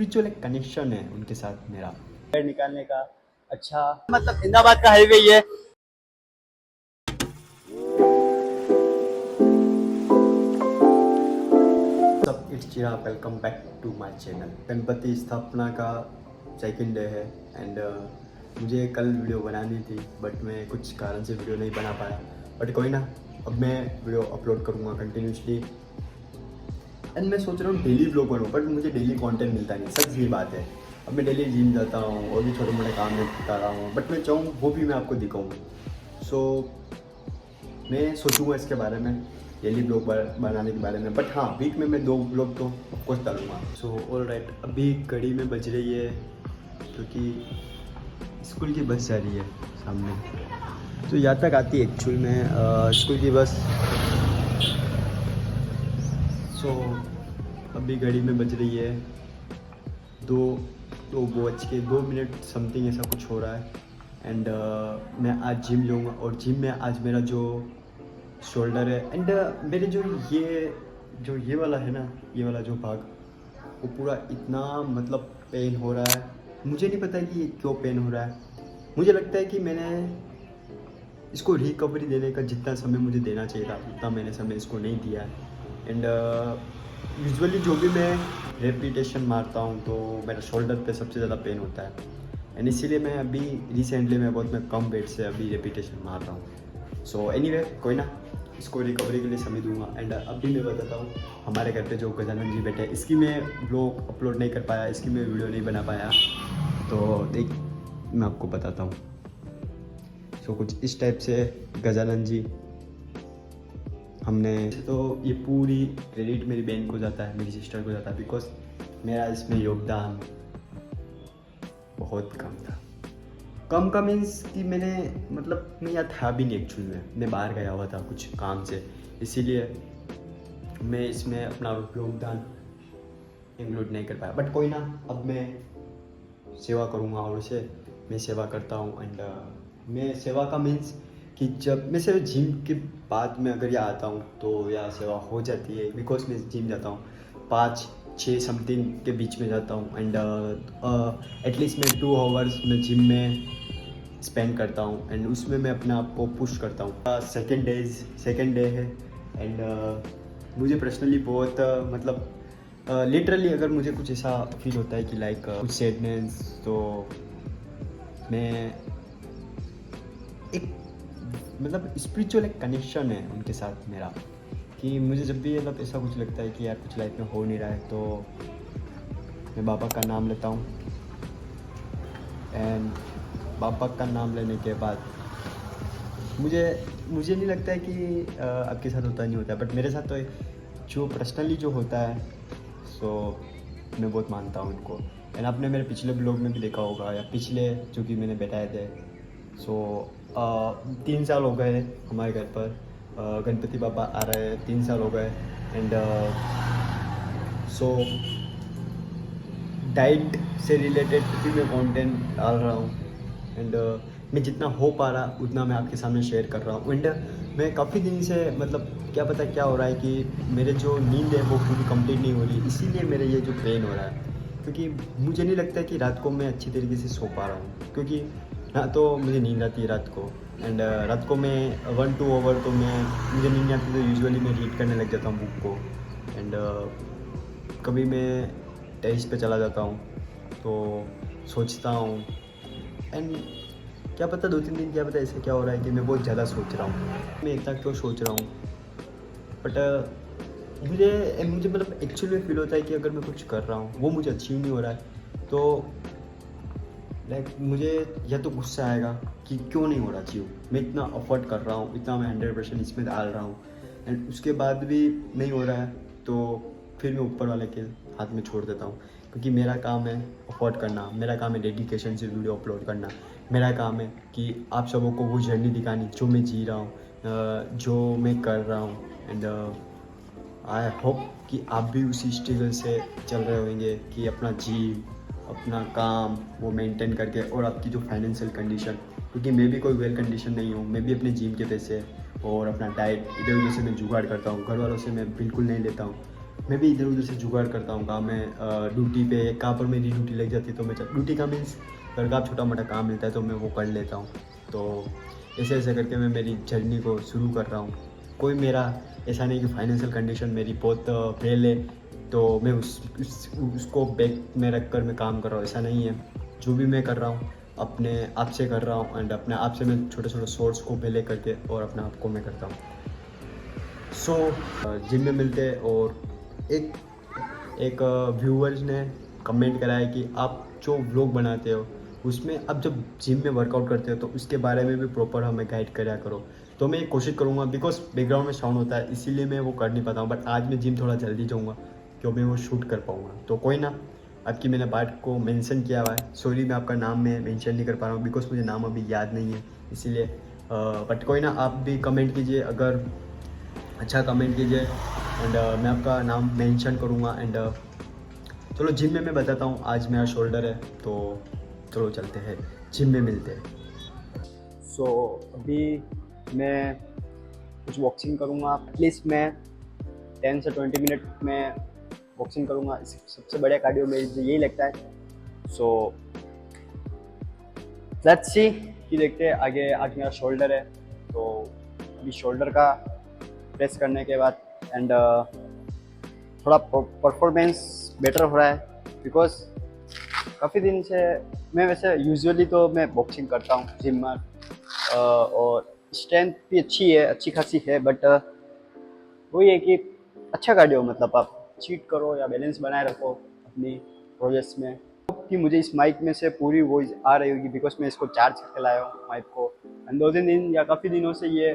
Spiritual एक connection है उनके साथ मेरा। निकालने का अच्छा मतलब इंदाबाद का हाईवे ये सब it's Chirag, welcome back to my channel. Ganpati स्थापना का सेकंड डे है एंड मुझे कल वीडियो बनानी थी बट मैं कुछ कारण से वीडियो नहीं बना पाया। बट कोई ना, अब मैं वीडियो अपलोड करूँगा कंटिन्यूसली एंड मैं सोच रहा हूँ डेली ब्लॉग बनूँ, बट मुझे डेली कंटेंट मिलता नहीं, सच ये बात है। अब मैं डेली जिम जाता हूँ और भी छोटे मोटे काम में बता रहा हूँ, बट मैं चाहूँ वो भी मैं आपको दिखाऊँ। सो मैं सोचूंगा इसके बारे में, डेली ब्लॉग बनाने के बारे में। बट हाँ, वीक में मैं 2 ब्लॉग तो ऑफकोर्स डालूंगा। सो ऑल राइट, अभी घड़ी में बज रही है क्योंकि स्कूल की बस जा रही है सामने, तो यहाँ तक आती है एक्चुअल में स्कूल की बस। सो अभी घड़ी में बज रही है 2:02 समथिंग, ऐसा कुछ हो रहा है। एंड मैं आज जिम जाऊँगा और जिम में आज मेरा जो शोल्डर है एंड मेरे जो ये वाला है ना, ये वाला जो भाग, वो पूरा इतना मतलब पेन हो रहा है। मुझे नहीं पता कि ये क्यों पेन हो रहा है। मुझे लगता है कि मैंने इसको रिकवरी देने का जितना समय मुझे देना चाहिए था उतना मैंने समय इसको नहीं दिया है। एंड यूजुअली जो भी मैं रेपिटेशन मारता हूँ तो मेरा शोल्डर पे सबसे ज़्यादा पेन होता है एंड इसीलिए मैं अभी रिसेंटली मैं कम वेट से अभी रेपिटेशन मार रहा हूँ। सो एनीवे कोई ना, इसको रिकवरी के लिए समय दूंगा। एंड अभी मैं बताता हूँ, हमारे घर पे जो गजानन जी बैठे हैं, इसकी मैं ब्लॉग अपलोड नहीं कर पाया, इसकी मैं वीडियो नहीं बना पाया, तो देख मैं आपको बताता हूँ। सो कुछ इस टाइप से गजानन जी हमने, तो ये पूरी क्रेडिट मेरी बहन को जाता है, मेरी सिस्टर को जाता है, बिकॉज मेरा इसमें योगदान बहुत कम था। कम का मीन्स कि मैंने मतलब मैं यहाँ था भी नहीं एक्चुअली में, मैं बाहर गया हुआ था कुछ काम से, इसीलिए मैं इसमें अपना योगदान इंक्लूड नहीं कर पाया। बट कोई ना, अब मैं सेवा करूँगा और से मैं सेवा करता हूँ। एंड मैं सेवा का मीन्स कि जब मैं सिर्फ जिम के बाद में अगर यहाँ आता हूँ तो यहाँ सेवा हो जाती है, बिकॉज मैं जिम जाता हूँ 5-6 समथिंग के बीच में जाता हूँ। एंड एटलीस्ट मैं 2 आवर्स मैं जिम में स्पेंड करता हूँ एंड उसमें मैं अपने आप को पुश करता हूँ। सेकेंड डे है एंड मुझे पर्सनली बहुत मतलब लिटरली अगर मुझे कुछ ऐसा फील होता है कि लाइक कुछ सैडनेस, तो मैं एक मतलब स्पिरिचुअल एक कनेक्शन है उनके साथ मेरा, कि मुझे जब भी मतलब ऐसा कुछ लगता है कि यार कुछ लाइफ में हो नहीं रहा है, तो मैं बाबा का नाम लेता हूँ एंड बाबा का नाम लेने के बाद मुझे नहीं लगता है कि आपके साथ होता नहीं होता है, बट मेरे साथ तो जो पर्सनली जो होता है, सो मैं बहुत मानता हूँ उनको। एंड आपने मेरे पिछले ब्लॉग में भी देखा होगा, या पिछले जो कि मैंने बैठाए थे, सो 3 साल हो गए हमारे घर पर गणपति बाबा आ रहे हैं, 3 साल हो गए। एंड सो डाइट से रिलेटेड भी मैं कंटेंट डाल रहा हूँ एंड मैं जितना हो पा रहा उतना मैं आपके सामने शेयर कर रहा हूँ। एंड मैं काफ़ी दिन से मतलब क्या पता क्या हो रहा है कि मेरे जो नींद है वो पूरी कंप्लीट नहीं हो रही, इसीलिए मेरे ये जो पेन हो रहा है, क्योंकि मुझे नहीं लगता कि रात को मैं अच्छी तरीके से सो पा रहा हूँ, क्योंकि ना तो मुझे नींद आती है रात को एंड रात को मैं 1-2 आवर तो मुझे नींद आती है, तो यूजुअली मैं रीड करने लग जाता हूँ बुक को। एंड कभी मैं टेरेस पे चला जाता हूँ तो सोचता हूँ एंड क्या पता 2-3 दिन क्या पता ऐसे क्या हो रहा है कि मैं बहुत ज़्यादा सोच रहा हूँ, मैं इतना क्यों सोच रहा हूँ। बट मुझे मतलब एक्चुअली में फील होता है कि अगर मैं कुछ कर रहा हूँ वो मुझे अचीव नहीं हो रहा है, तो लाइक मुझे या तो गुस्सा आएगा कि क्यों नहीं हो रहा अचीव, मैं इतना अफर्ट कर रहा हूँ, इतना मैं 100% इसमें डाल रहा हूँ एंड उसके बाद भी नहीं हो रहा है, तो फिर मैं ऊपर वाले के हाथ में छोड़ देता हूँ। क्योंकि मेरा काम है अफोर्ड करना, मेरा काम है डेडिकेशन से वीडियो अपलोड करना, मेरा काम है कि आप सबों को वो जर्नी दिखानी जो मैं जी रहा हूँ, जो मैं कर रहा हूँ। एंड आई होप कि आप भी उसी स्ट्रगल से चल रहे होंगे कि अपना जिम, अपना काम वो मेंटेन करके, और आपकी जो फाइनेंशियल कंडीशन, क्योंकि मैं भी कोई वेल कंडीशन नहीं हूँ, मैं भी अपने जिम के पैसे और अपना डाइट इधर उधर से मैं जुगाड़ करता हूँ, घर वालों से मैं बिल्कुल नहीं लेता हूँ। मैं भी इधर उधर से जुगाड़ करता हूँ, कहाँ मैं ड्यूटी पे, कहाँ पर मेरी ड्यूटी लग जाती है तो मैं ड्यूटी का मीन्स घर का छोटा मोटा काम मिलता है तो मैं वो कर लेता हूँ। तो ऐसे ऐसे करके मैं मेरी जर्नी को शुरू कर रहा हूँ। कोई मेरा ऐसा नहीं कि फाइनेंशियल कंडीशन मेरी बहुत फेल है तो मैं उसको बैक में रख कर मैं काम कर रहा हूँ, ऐसा नहीं है। जो भी मैं कर रहा हूँ अपने आप से कर रहा हूँ एंड अपने आप से मैं छोटे छोटे सोर्स को पहले करके और अपने आप को मैं करता हूँ। सो जिम में मिलते हैं। और एक एक व्यूअर्स ने कमेंट करा है कि आप जो व्लॉग बनाते हो उसमें आप जब जिम में वर्कआउट करते हो तो उसके बारे में भी प्रॉपर हमें गाइड करा करो। तो मैं कोशिश करूँगा, बिकॉज बैकग्राउंड में साउंड होता है इसीलिए मैं वो कर नहीं पाता हूँ। बट आज मैं जिम थोड़ा जल्दी जाऊँगा क्यों मैं वो शूट कर पाऊँगा। तो कोई ना, आपकी मैंने बात को मेंशन किया हुआ है, सॉरी मैं आपका नाम मैं मेंशन नहीं कर पा रहा हूँ बिकॉज मुझे नाम अभी याद नहीं है इसीलिए। बट कोई ना, आप भी कमेंट कीजिए, अगर अच्छा कमेंट कीजिए एंड मैं आपका नाम मेंशन करूँगा। एंड चलो जिम में मैं बताता हूँ, आज मेरा शोल्डर है तो चलो चलते हैं जिम में मिलते हैं। सो अभी मैं कुछ बॉक्सिंग करूँगा, एटलीस्ट मैं 10 से 20 मिनट में बॉक्सिंग करूँगा। सबसे बढ़िया कार्डियो में यही लगता है। सो लेट्स सी कि देखते हैं आगे। आज मेरा शोल्डर है तो अभी शोल्डर का प्रेस करने के बाद एंड थोड़ा परफॉर्मेंस बेटर हो रहा है बिकॉज काफ़ी दिन से मैं वैसे यूजुअली तो मैं बॉक्सिंग करता हूँ जिम में और स्ट्रेंथ भी अच्छी है, अच्छी खासी है। बट वही है कि अच्छा कार्डियो, मतलब आप चीट करो या बैलेंस बनाए रखो अपनी प्रोजेक्ट्स में। कि मुझे इस माइक में से पूरी वॉइस आ रही होगी बिकॉज मैं इसको चार्ज करके लाया हूँ माइक को एंड 2-3 दिन या काफ़ी दिनों से ये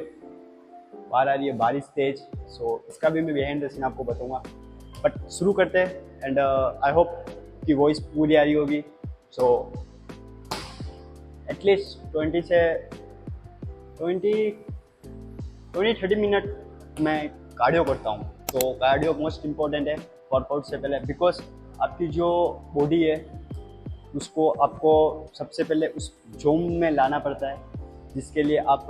बाहर आ रही है बारिश तेज। सो इसका भी मैं बिहाइंड द सीन आपको बताऊंगा। बट शुरू करते हैं एंड आई होप कि वॉइस पूरी आ रही होगी। सो एटलीस्ट 20-30 मिनट मैं कार्डियो करता हूँ। तो कार्डियो मोस्ट इम्पॉर्टेंट है वर्कआउट से पहले बिकॉज आपकी जो बॉडी है उसको आपको सबसे पहले उस जोन में लाना पड़ता है जिसके लिए आप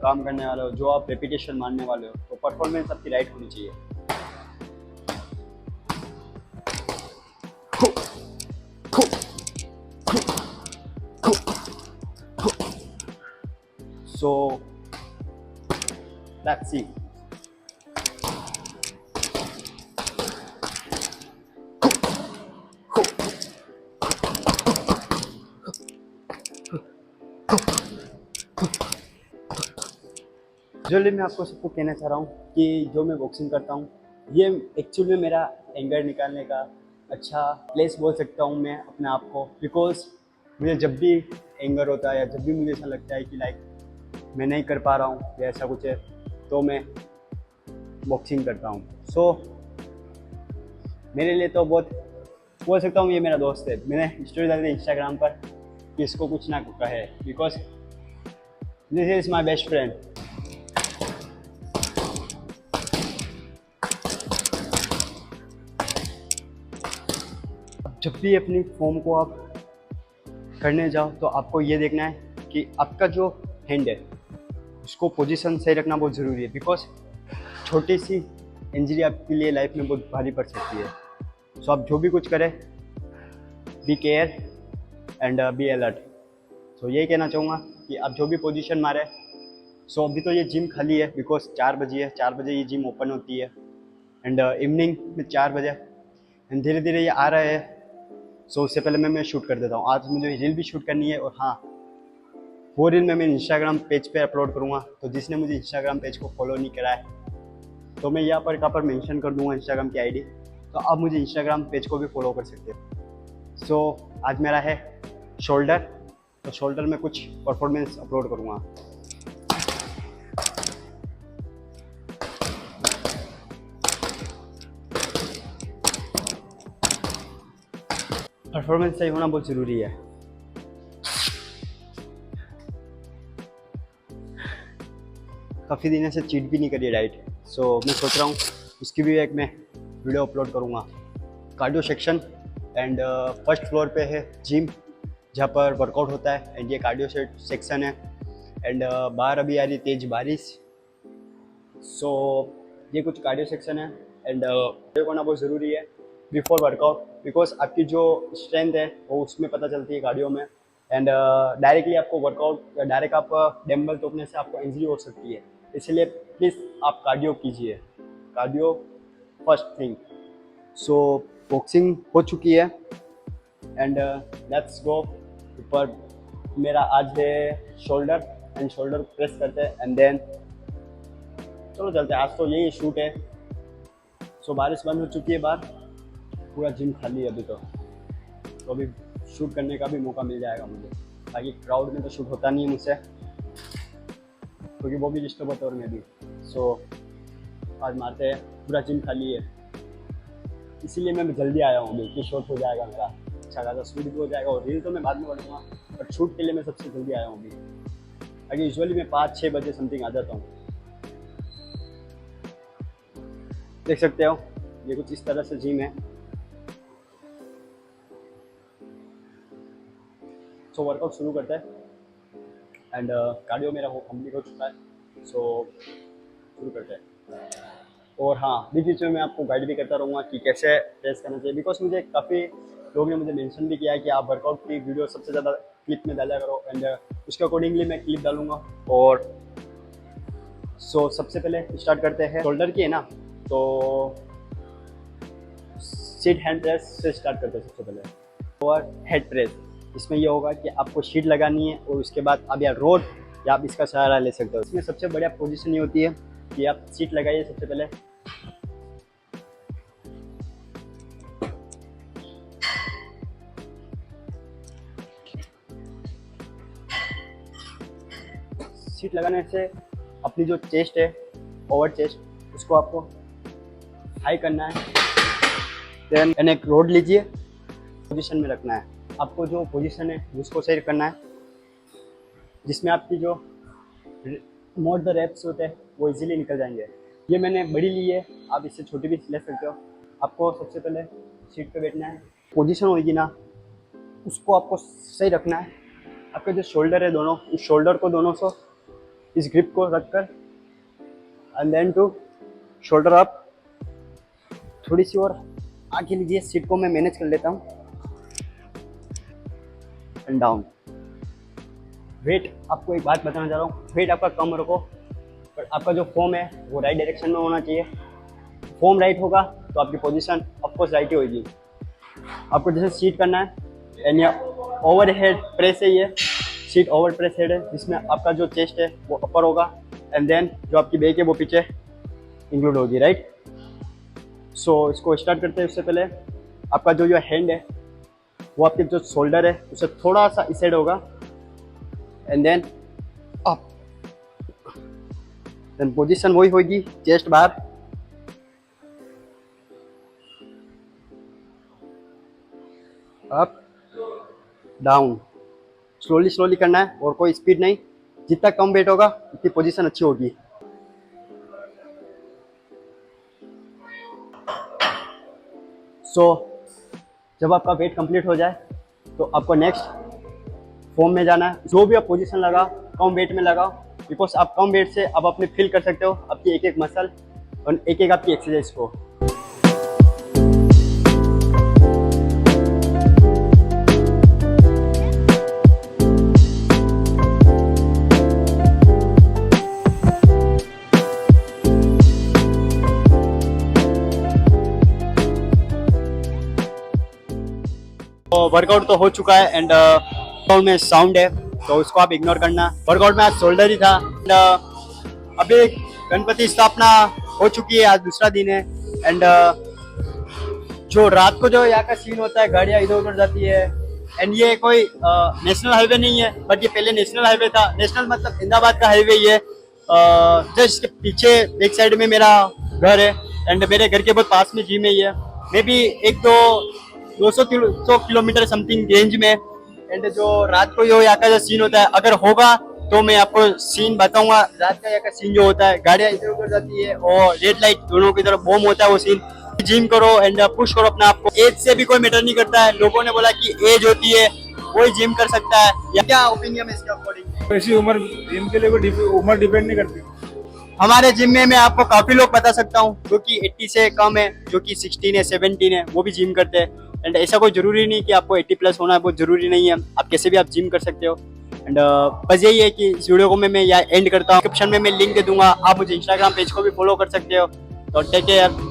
काम करने वाले हो, जो आप रेपिटेशन मारने वाले हो। तो परफॉर्मेंस आपकी राइट होनी चाहिए। So let's see. यूजुअली मैं आपको सबको कहना चाह रहा हूँ कि जो मैं बॉक्सिंग करता हूँ ये एक्चुअली में मेरा एंगर निकालने का अच्छा प्लेस बोल सकता हूँ मैं अपने आप को। बिकॉज मुझे जब भी एंगर होता है या जब भी मुझे ऐसा लगता है कि लाइक मैं नहीं कर पा रहा हूँ या ऐसा कुछ है तो मैं बॉक्सिंग करता हूँ। सो मेरे लिए तो बहुत बोल सकता हूँ ये मेरा दोस्त है। मैंने स्टोरी डाली थी इंस्टाग्राम पर कि इसको कुछ ना कहे because this is my best friend. जब भी अपनी फॉर्म को आप करने जाओ तो आपको ये देखना है कि आपका जो हैंड है उसको पोजीशन सही रखना बहुत ज़रूरी है बिकॉज छोटी सी इंजरी आपके लिए लाइफ में बहुत भारी पड़ सकती है। सो आप जो भी कुछ करें be care and be alert. So यही कहना चाहूँगा कि आप जो भी पोजीशन मारे। सो अभी तो ये जिम खाली है बिकॉज 4 बजे है, 4 बजे ये जिम ओपन होती है एंड इवनिंग में 4 बजे एंड धीरे धीरे ये आ रहा है। सो उससे पहले मैं शूट कर देता हूँ। आज मुझे रील भी शूट करनी है और हाँ वो रील मैं इंस्टाग्राम पेज पे अपलोड करूँगा। तो जिसने मुझे इंस्टाग्राम पेज को फॉलो नहीं करा है तो मैं यहाँ पर कहाँ पर मेंशन कर दूँगा इंस्टाग्राम की आईडी, तो आप मुझे इंस्टाग्राम पेज को भी फॉलो कर सकते हो। सो आज मेरा है शोल्डर, तो शोल्डर में कुछ परफॉर्मेंस अपलोड करूँगा। परफॉर्मेंस सही होना बहुत ज़रूरी है। काफ़ी दिनों से चीट भी नहीं करी डाइट। सो मैं सोच रहा हूँ उसकी भी एक मैं वीडियो अपलोड करूँगा। Cardio section and first floor पे है जिम जहाँ पर वर्कआउट होता है एंड ये कार्डियो सेक्शन है एंड बाहर अभी आ रही तेज बारिश। सो ये कुछ कार्डियो सेक्शन है एंड कार्डियो करना बहुत ज़रूरी है बिफोर वर्कआउट, बिकॉज आपकी जो स्ट्रेंथ है वो उसमें पता चलती है कार्डियो में। एंड डायरेक्टली आपको वर्कआउट डायरेक्ट आप डंबल तोड़ने से आपको इंजरी हो सकती है, इसलिए प्लीज़ आप कार्डियो कीजिए, कार्डियो फर्स्ट थिंग। सो बॉक्सिंग हो चुकी है एंड लेट्स गो। ऊपर मेरा आज है शोल्डर एंड शोल्डर प्रेस करते हैं एंड देन चलो चलते हैं। आज तो यही शूट है। सो बारिश बंद हो चुकी है बाहर, पूरा जिम खाली है अभी तो अभी शूट करने का भी मौका मिल जाएगा मुझे, ताकि क्राउड में तो शूट होता नहीं है मुझसे, क्योंकि वो भी डिस्टर्ब होता है और मैं भी। सो आज मारते हैं, पूरा जिम खाली है, इसीलिए मैं जल्दी आया हूँ अभी कि शूट हो जाएगा मेरा अच्छा खासा, शूट भी हो जाएगा और रील तो मैं बाद में बनूंगा, बट शूट के लिए मैं सबसे जल्दी आया हूँ अभी। ताकि यूजुअली मैं 5-6 बजे समथिंग आ जाता हूँ। देख सकते हो ये कुछ इस तरह से जिम है। सो वर्कआउट शुरू करते हैं एंड कार्डियो मेरा हो कंप्लीट हो चुका है। सो शुरू करते हैं। और हाँ, बीच बीच में मैं आपको गाइड भी करता रहूँगा कि कैसे प्रेस करना चाहिए, बिकॉज मुझे काफ़ी लोगों ने मुझे मेंशन भी किया है कि आप वर्कआउट की वीडियो सबसे ज़्यादा क्लिप में डाला करो, एंड उसके अकॉर्डिंगली मैं क्लिप डालूँगा। और सो सबसे पहले स्टार्ट करते हैं शोल्डर की है ना, तो सीट हैंड प्रेस से स्टार्ट करते हैं सबसे पहले। और हेड प्रेस, इसमें ये होगा कि आपको शीट लगानी है और उसके बाद आप या रोड या आप इसका सहारा ले सकते हो। इसमें सबसे बढ़िया पोजीशन ये होती है कि आप सीट लगाइए सबसे पहले, सीट लगाने से अपनी जो चेस्ट है, ओवर चेस्ट, उसको आपको हाई करना है। देन एक रोड लीजिए, पोजीशन में रखना है आपको, जो पोजीशन है उसको सही करना है, जिसमें आपकी जो मोर द रेप्स होते हैं वो इजीली निकल जाएंगे। ये मैंने बड़ी ली है, आप इससे छोटी भी ले सकते हो। आपको सबसे पहले सीट पे बैठना है, पोजीशन होगी ना उसको आपको सही रखना है। आपके जो शोल्डर है दोनों, इस शोल्डर को दोनों से इस ग्रिप को रखकर and then to shoulder up, थोड़ी सी और आगे लीजिए। सीट को मैं मैनेज कर लेता हूँ एंड डाउन। वेट, आपको एक बात बताना चाह रहा हूँ, वेट आपका कम रखो, पर आपका जो फॉर्म है वो राइट डायरेक्शन में होना चाहिए। फॉर्म राइट होगा तो आपकी पोजीशन ऑफकोर्स राइट ही होगी। आपको जैसे सीट करना है एंड या ओवर हेड प्रेस है, ये सीट ओवर प्रेस हेड है, जिसमें आपका जो चेस्ट है वो अपर होगा एंड देन जो आपकी बैक है वो पीछे इंक्लूड होगी, राइट। सो इसको स्टार्ट करते हैं। उससे पहले आपका जो हैंड है वो आपके जो शोल्डर है उससे थोड़ा सा इस साइड होगा and then up, then position वही होगी, चेस्ट बाहर, अप डाउन। स्लोली स्लोली करना है और कोई स्पीड नहीं, जितना कम वेट होगा उतनी पोजीशन अच्छी होगी। सो जब आपका वेट कंप्लीट हो जाए तो आपको नेक्स्ट फॉर्म में जाना है। जो भी आप पोजीशन लगाओ कम वेट में लगाओ, बिकॉज आप कम वेट से आप अपने फील कर सकते हो आपकी एक एक मसल और एक एक आपकी एक्सरसाइज को। तो वर्कआउट तो हो चुका है एंड में साउंड है तो उसको आप इग्नोर करना। वर्कआउट में आज शोल्डर ही था एंड अभी गणपति स्थापना हो चुकी है, आज दूसरा दिन है एंड जो रात को जो यहाँ का सीन होता है, गाड़ियाँ इधर उधर जाती है एंड ये कोई नेशनल हाईवे नहीं है, बट ये पहले नेशनल हाईवे था। नेशनल मतलब अहमदाबाद का हाईवे ये। जस्ट इसके पीछे एक साइड में मेरा घर है एंड मेरे घर के बहुत पास में जिम है ये, may be 200 kilometre something range में। एंड जो रात को जो यहाँ का जो सीन होता है, अगर होगा तो मैं आपको सीन बताऊंगा। रात का यहाँ का सीन जो होता है, गाड़ियाँ इधर उधर जाती है और रेड लाइट दोनों की तरफ बॉम होता है वो सीन। जिम करो एंड पुश करो अपने आप को। एज से भी कोई मैटर नहीं करता है। लोगों ने बोला कि एज होती है वही जिम कर सकता है, या क्या ओपिनियन है इसके अकॉर्डिंग? ऐसी उम्र जिम के लिए कोई उम्र डिपेंड नहीं करती। हमारे जिम में मैं आपको काफी लोग बता सकता हूँ जो कि 80 से कम है, जो कि 16 है, 17 है, वो भी जिम करते हैं। एंड ऐसा कोई जरूरी नहीं कि आपको 80 प्लस होना बहुत जरूरी नहीं है, आप कैसे भी आप जिम कर सकते हो। एंड बस यही है कि इस वीडियो को मैं यहाँ एंड करता हूँ। डिस्क्रिप्शन में मैं लिंक दे दूंगा, आप मुझे इंस्टाग्राम पेज को भी फॉलो कर सकते हो। तो टेक केयर।